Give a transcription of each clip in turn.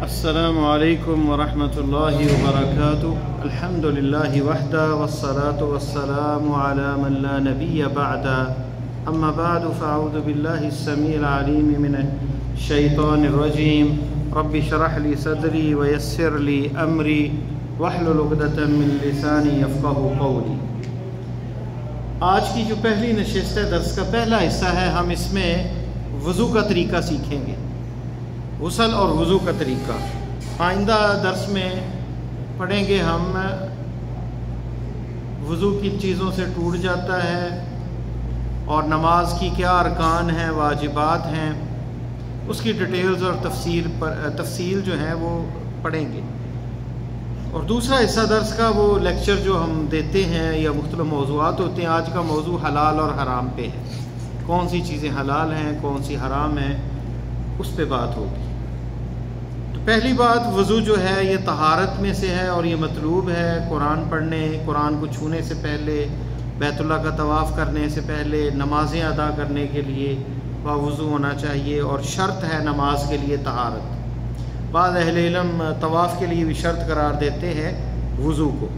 السلام علیکم ورحمۃ اللہ وبرکاتہ۔ الحمد للہ وحدہ والصلاة والسلام علی من لا نبی بعدہ، اما بعد فاعوذ باللہ السمیع العلیم من الشیطان الرجیم۔ رب اشرح لی صدری ویسر لی امری واحلل عقدۃ من لسانی یفقہوا قولی۔ آج کی جو پہلی نشست ہے، درس کا پہلا حصہ ہے، ہم اس میں وضو کا طریقہ سیکھیں گے، غسل اور وضو کا طریقہ۔ آئندہ درس میں پڑھیں گے ہم وضو کن چیزوں سے ٹوٹ جاتا ہے اور نماز کی کیا ارکان ہیں، واجبات ہیں، اس کی ڈیٹیلز اور تفصیل جو ہیں وہ پڑھیں گے۔ اور دوسرا حصہ درس کا وہ لیکچر جو ہم دیتے ہیں یا مختلف موضوعات ہوتے ہیں۔ آج کا موضوع حلال اور حرام پہ ہے، کون سی چیزیں حلال ہیں، کون سی حرام ہیں، اس پہ بات ہوگی۔ تو پہلی بات، وضو جو ہے یہ طہارت میں سے ہے اور یہ مطلوب ہے قرآن پڑھنے، قرآن کو چھونے سے پہلے، بیت اللہ کا طواف کرنے سے پہلے، نمازیں ادا کرنے کے لیے باوضو ہونا چاہیے، اور شرط ہے نماز کے لیے طہارت۔ بعض اہل علم طواف کے لیے بھی شرط قرار دیتے ہیں وضو کو،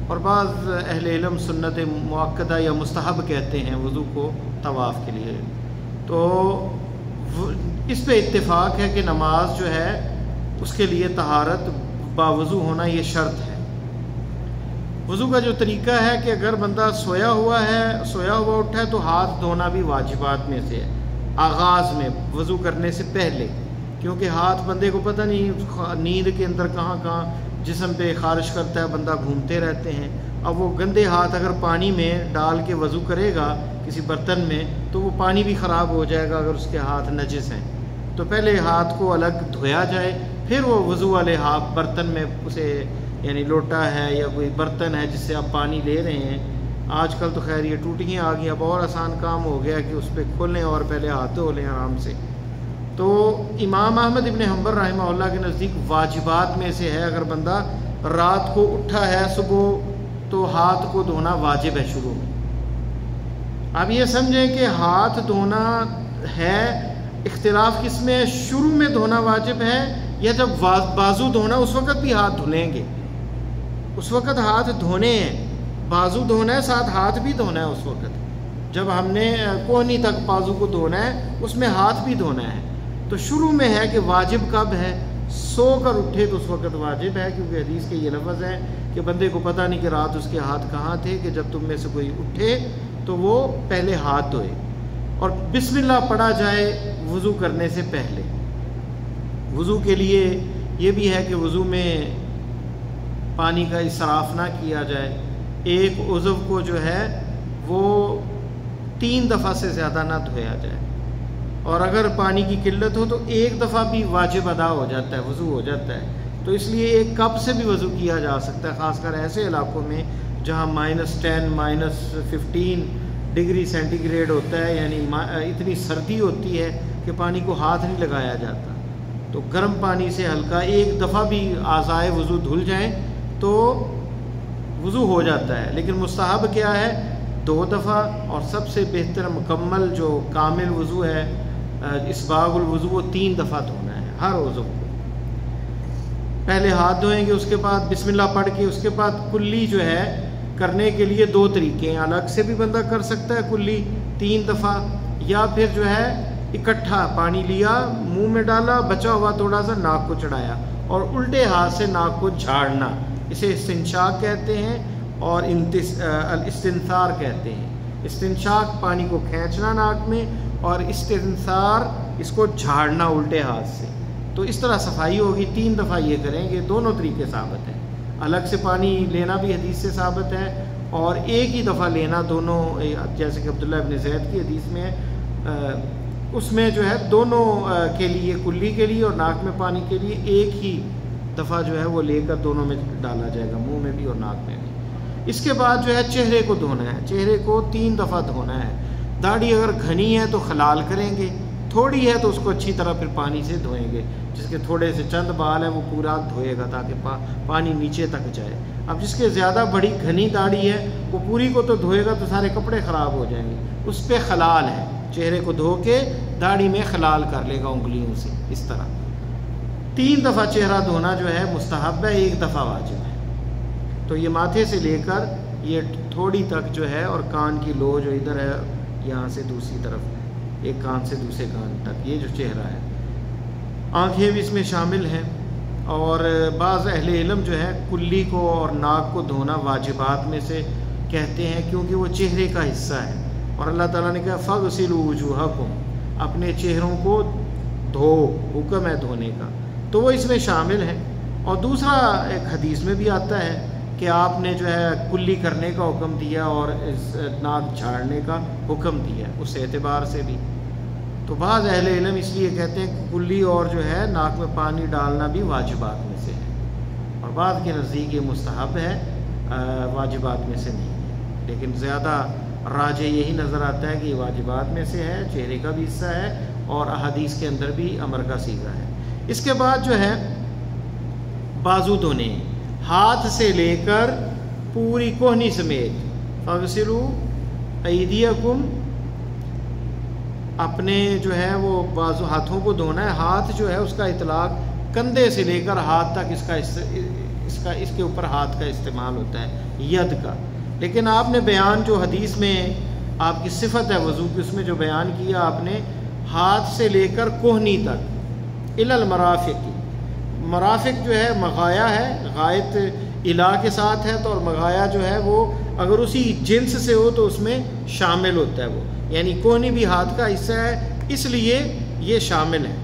اور بعض اہل علم سنت مؤکدہ یا مستحب کہتے ہیں وضو کو طواف کے لیے۔ تو اس پہ اتفاق ہے کہ نماز جو ہے اس کے لیے طہارت باوضو ہونا یہ شرط ہے۔ وضو کا جو طریقہ ہے کہ اگر بندہ سویا ہوا اٹھا ہے تو ہاتھ دھونا بھی واجبات میں سے ہے، آغاز میں وضو کرنے سے پہلے، کیونکہ ہاتھ بندے کو پتہ نہیں نیند کے اندر کہاں کہاں جسم پہ خارش کرتا ہے، بندہ گھومتے رہتے ہیں۔ اب وہ گندے ہاتھ اگر پانی میں ڈال کے وضو کرے گا کسی برتن میں تو وہ پانی بھی خراب ہو جائے گا اگر اس کے ہاتھ نجس ہیں۔ تو پہلے ہاتھ کو الگ دھویا جائے، پھر وہ وضو والے برتن میں اسے، یعنی لوٹا ہے یا کوئی برتن ہے جس سے آپ پانی لے رہے ہیں، آج کل تو خیر یہ ٹوٹیاں آ گئی، اب اور آسان کام ہو گیا کہ اس پہ کھولیں اور پہلے ہاتھ دھو لیں آرام سے۔ تو امام احمد ابن حنبل رحمہ اللہ کے نزدیک واجبات میں سے ہے، اگر بندہ رات کو اٹھا ہے صبح تو ہاتھ کو دھونا واجب ہے شروع میں۔ اب یہ سمجھیں کہ ہاتھ دھونا ہے، اختلاف کس میں ہے، شروع میں دھونا واجب ہے یا جب بازو دھونا اس وقت بھی ہاتھ دھلیں گے، اس وقت ہاتھ دھونے ہیں، بازو دھونا ہے ساتھ ہاتھ بھی دھونا ہے اس وقت، جب ہم نے کوہنی تک بازو کو دھونا ہے اس میں ہاتھ بھی دھونا ہے۔ تو شروع میں ہے کہ واجب کب ہے، سو کر اٹھے تو اس وقت واجب ہے، کیونکہ حدیث کے یہ لفظ ہیں کہ بندے کو پتہ نہیں کہ رات اس کے ہاتھ کہاں تھے، کہ جب تم میں سے کوئی اٹھے تو وہ پہلے ہاتھ دھوئے اور بسم اللہ پڑھا جائے وضو کرنے سے پہلے۔ وضو کے لیے یہ بھی ہے کہ وضو میں پانی کا اسراف نہ کیا جائے، ایک عضو کو جو ہے وہ 3 دفعہ سے زیادہ نہ دھویا جائے، اور اگر پانی کی قلت ہو تو 1 دفعہ بھی واجب ادا ہو جاتا ہے، وضو ہو جاتا ہے۔ تو اس لیے 1 کپ سے بھی وضو کیا جا سکتا ہے، خاص کر ایسے علاقوں میں جہاں -10 -15 ڈگری سینٹی گریڈ ہوتا ہے، یعنی اتنی سردی ہوتی ہے کہ پانی کو ہاتھ نہیں لگایا جاتا۔ تو گرم پانی سے ہلکا 1 دفعہ بھی اعضائے وضو دھل جائیں تو وضو ہو جاتا ہے، لیکن مستحب کیا ہے 2 دفعہ، اور سب سے بہتر مکمل جو کامل وضو ہے اسباغ الوضو وہ 3 دفعہ دھونا ہے ہر عضو کو۔ پہلے ہاتھ دھوئیں گے، اس کے بعد بسم اللہ پڑھ کے، اس کے بعد کلی جو ہے کرنے کے لیے 2 طریقے ہیں، الگ سے بھی بندہ کر سکتا ہے کلی 3 دفعہ، یا پھر جو ہے اکٹھا پانی لیا، منہ میں ڈالا، بچا ہوا تھوڑا سا ناک کو چڑھایا اور الٹے ہاتھ سے ناک کو جھاڑنا، اسے استنشاق کہتے ہیں اور الاستنثار کہتے ہیں۔ استنشاق پانی کو کھینچنا ناک میں، اور استنثار اس کو جھاڑنا الٹے ہاتھ سے۔ تو اس طرح صفائی ہوگی، 3 دفعہ یہ کریں گے، دونوں طریقے ثابت ہیں، الگ سے پانی لینا بھی حدیث سے ثابت ہے اور ایک ہی دفعہ لینا، دونوں، جیسے کہ عبداللہ ابن زید کی حدیث میں ہے، اس میں جو ہے دونوں کے لیے، کلی کے لیے اور ناک میں پانی کے لیے ایک ہی دفعہ جو ہے وہ لے کر دونوں میں ڈالا جائے گا، منہ میں بھی اور ناک میں بھی۔ اس کے بعد جو ہے چہرے کو دھونا ہے، چہرے کو 3 دفعہ دھونا ہے۔ داڑھی اگر گھنی ہے تو خلال کریں گے، تھوڑی ہے تو اس کو اچھی طرح پھر پانی سے دھوئیں گے، جس کے تھوڑے سے چند بال ہیں وہ پورا دھوئے گا تاکہ پانی نیچے تک جائے۔ اب جس کے زیادہ بڑی گھنی داڑھی ہے وہ پوری کو تو دھوئے گا تو سارے کپڑے خراب ہو جائیں گے، اس پہ خلال ہے، چہرے کو دھو کے داڑھی میں خلال کر لے گا انگلیوں سے اس طرح۔ 3 دفعہ چہرہ دھونا جو ہے مستحب ہے، 1 دفعہ واجب ہے۔ تو یہ ماتھے سے لے کر یہ تھوڑی تک جو ہے، اور کان کی لو جو ادھر ہے یہاں سے دوسری طرف، ایک کان سے دوسرے کان تک، یہ جو چہرہ ہے، آنکھیں بھی اس میں شامل ہیں۔ اور بعض اہل علم جو ہے کلی کو اور ناک کو دھونا واجبات میں سے کہتے ہیں، کیونکہ وہ چہرے کا حصہ ہے، اور اللہ تعالیٰ نے کہا فَاغْسِلُوا وُجُوهَكُمْ، اپنے چہروں کو دھو، حکم ہے دھونے کا، تو وہ اس میں شامل ہے۔ اور دوسرا ایک حدیث میں بھی آتا ہے کہ آپ نے جو ہے کلی کرنے کا حکم دیا اور ناک جھاڑنے کا حکم دیا، اس اعتبار سے بھی۔ تو بعض اہل علم اس لیے کہتے ہیں کہ کلی اور جو ہے ناک میں پانی ڈالنا بھی واجبات میں سے ہے، اور بعض کے نزدیک یہ مستحب ہے، واجبات میں سے نہیں ہے، لیکن زیادہ راجح یہی نظر آتا ہے کہ یہ واجبات میں سے ہے، چہرے کا بھی حصہ ہے، اور احادیث کے اندر بھی امر کا صیغہ ہے۔ اس کے بعد جو ہے بازو دھونے، ہاتھ سے لے کر پوری کوہنی سمیت، فَاغْسِلُوا أَيْدِيَكُمْ، اپنے جو ہے وہ بازو ہاتھوں کو دھونا ہے۔ ہاتھ جو ہے اس کا اطلاق کندھے سے لے کر ہاتھ تک، اس کے اوپر ہاتھ کا استعمال ہوتا ہے، ید کا۔ لیکن آپ نے بیان جو حدیث میں آپ کی صفت ہے وضو کی، اس میں جو بیان کیا آپ نے، ہاتھ سے لے کر کوہنی تک، الی المرافق، مرافق جو ہے مغایا ہے، غائط الا کے ساتھ ہے، تو اور مغایا جو ہے وہ اگر اسی جنس سے ہو تو اس میں شامل ہوتا ہے وہ، یعنی کوہنی بھی ہاتھ کا حصہ ہے، اس لیے یہ شامل ہے۔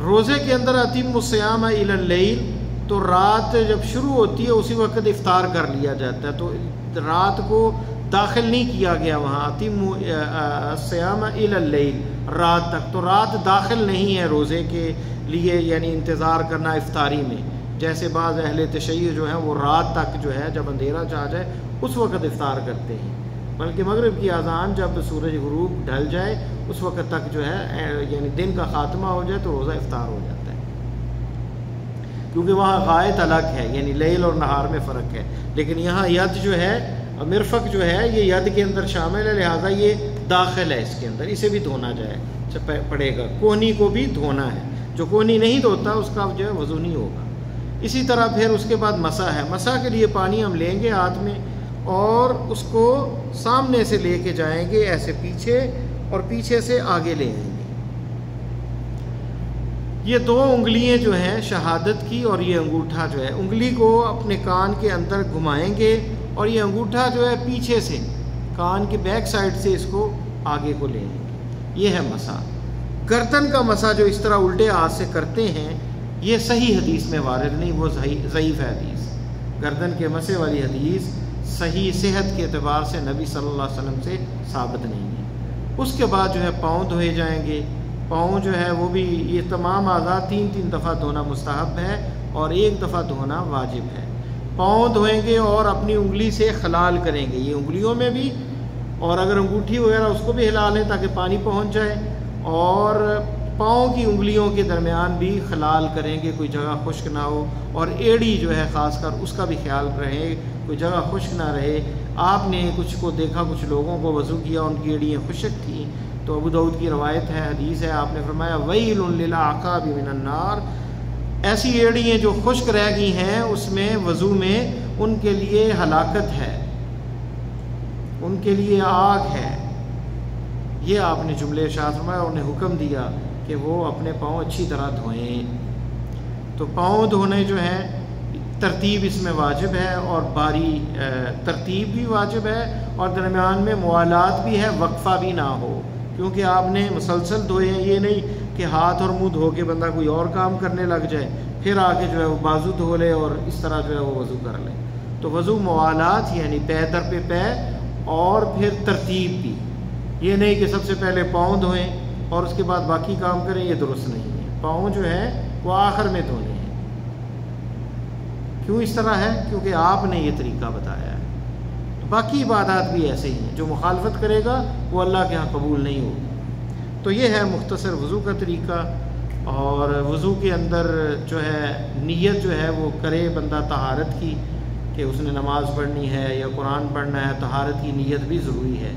روزے کے اندر اتم الصیام الی اللیل، تو رات جب شروع ہوتی ہے اسی وقت افطار کر لیا جاتا ہے، تو رات کو داخل نہیں کیا گیا وہاں، اتم الصیام الی اللیل، رات تک، تو رات داخل نہیں ہے روزے کے لیے، یعنی انتظار کرنا افطاری میں، جیسے بعض اہل تشیع جو ہیں وہ رات تک جو ہے جب اندھیرا چھا جائے اس وقت افطار کرتے ہیں، بلکہ مغرب کی اذان جب سورج غروب ڈھل جائے اس وقت تک جو ہے، یعنی دن کا خاتمہ ہو جائے تو روزہ افطار ہو جاتا ہے، کیونکہ وہاں غائط الگ ہے، یعنی لیل اور نہار میں فرق ہے۔ لیکن یہاں ید جو ہے، مرفق جو ہے، یہ ید کے اندر شامل ہے، لہٰذا یہ داخل ہے اس کے اندر، اسے بھی دھونا جائے پڑے گا۔ کوہنی کو بھی دھونا ہے، جو کوہنی نہیں دھوتا اس کا جو ہے وضو نہیں ہوگا۔ اسی طرح پھر اس کے بعد مسح ہے، مسح کے لیے پانی ہم لیں گے ہاتھ میں اور اس کو سامنے سے لے کے جائیں گے ایسے پیچھے، اور پیچھے سے آگے لے آئیں گے۔ یہ 2 انگلیاں جو ہیں شہادت کی اور یہ انگوٹھا جو ہے، انگلی کو اپنے کان کے اندر گھمائیں گے اور یہ انگوٹھا جو ہے پیچھے سے کان کے بیک سائڈ سے اس کو آگے کو لے آئیں گے، یہ ہے مسح۔ گردن کا مسح جو اس طرح الٹے ہاتھ سے کرتے ہیں، یہ صحیح حدیث میں وارد نہیں، وہ ضعیف ہے حدیث۔ گردن کے مسح والی حدیث صحیح صحت کے اعتبار سے نبی صلی اللہ علیہ وسلم سے ثابت نہیں ہے۔ اس کے بعد جو ہے پاؤں دھوئے جائیں گے، پاؤں جو ہے وہ بھی، یہ تمام اعضاء 3 دفعہ دھونا مستحب ہے اور 1 دفعہ دھونا واجب ہے۔ پاؤں دھوئیں گے اور اپنی انگلی سے خلال کریں گے، یہ انگلیوں میں بھی، اور اگر انگوٹھی وغیرہ اس کو بھی ہلا لیں تاکہ پانی پہنچ جائے، اور پاؤں کی انگلیوں کے درمیان بھی خلال کریں گے، کوئی جگہ خشک نہ ہو، اور ایڑی جو ہے خاص کر اس کا بھی خیال رہے، کوئی جگہ خشک نہ رہے۔ آپ نے کچھ کو دیکھا، کچھ لوگوں کو وضو کیا ان کی ایڑیاں خشک تھیں، تو ابو داؤد کی روایت ہے، حدیث ہے، آپ نے فرمایا ویل للاعقاب من النار، ایسی ایڑیاں جو خشک رہ گئی ہیں اس میں وضو میں، ان کے لیے ہلاکت ہے، ان کے لیے آگ ہے۔ یہ آپ نے جملے ارشاد فرمایا، اور انہیں حکم دیا کہ وہ اپنے پاؤں اچھی طرح دھوئیں۔ تو پاؤں دھونے جو ہیں ترتیب اس میں واجب ہے، اور باری ترتیب بھی واجب ہے، اور درمیان میں موالات بھی ہے، وقفہ بھی نہ ہو، کیونکہ آپ نے مسلسل دھوئے ہیں، یہ نہیں کہ ہاتھ اور منہ دھو کے بندہ کوئی اور کام کرنے لگ جائے پھر آ کے جو ہے وہ بازو دھو لے اور اس طرح جو ہے وہ وضو کر لے۔ تو وضو موالات، یعنی پے در پہ پے، اور پھر ترتیب بھی، یہ نہیں کہ سب سے پہلے پاؤں دھوئیں اور اس کے بعد باقی کام کریں، یہ درست نہیں ہے۔ پاؤں جو ہے وہ آخر میں دھونے ہیں۔ کیوں اس طرح ہے؟ کیونکہ آپ نے یہ طریقہ بتایا ہے۔ تو باقی عبادات بھی ایسے ہی ہیں، جو مخالفت کرے گا وہ اللہ کے ہاں قبول نہیں ہوگی۔ تو یہ ہے مختصر وضو کا طریقہ۔ اور وضو کے اندر جو ہے نیت جو ہے وہ کرے بندہ طہارت کی، کہ اس نے نماز پڑھنی ہے یا قرآن پڑھنا ہے، طہارت کی نیت بھی ضروری ہے،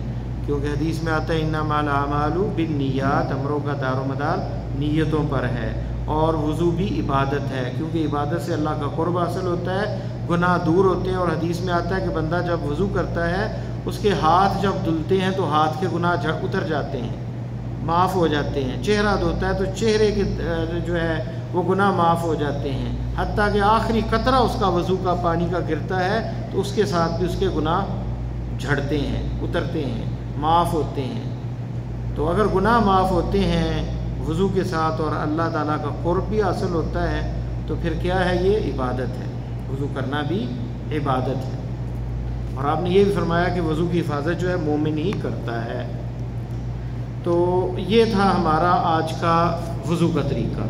کیونکہ حدیث میں آتا ہے انما الاعمال بالنیات، امروں کا دار و مدار نیتوں پر ہے، اور وضو بھی عبادت ہے کیونکہ عبادت سے اللہ کا قرب حاصل ہوتا ہے، گناہ دور ہوتے ہیں، اور حدیث میں آتا ہے کہ بندہ جب وضو کرتا ہے اس کے ہاتھ جب دھلتے ہیں تو ہاتھ کے گناہ اتر جاتے ہیں، معاف ہو جاتے ہیں، چہرہ دھوتا ہے تو چہرے کے جو ہے وہ گناہ معاف ہو جاتے ہیں، حتیٰ کہ آخری قطرہ اس کا وضو کا پانی کا گرتا ہے تو اس کے ساتھ بھی اس کے گناہ جھڑتے ہیں، اترتے ہیں، معاف ہوتے ہیں۔ تو اگر گناہ معاف ہوتے ہیں وضو کے ساتھ اور اللہ تعالیٰ کا قرب بھی حاصل ہوتا ہے تو پھر کیا ہے؟ یہ عبادت ہے، وضو کرنا بھی عبادت ہے۔ اور آپ نے یہ بھی فرمایا کہ وضو کی حفاظت جو ہے مومن ہی کرتا ہے۔ تو یہ تھا ہمارا آج کا وضو کا طریقہ۔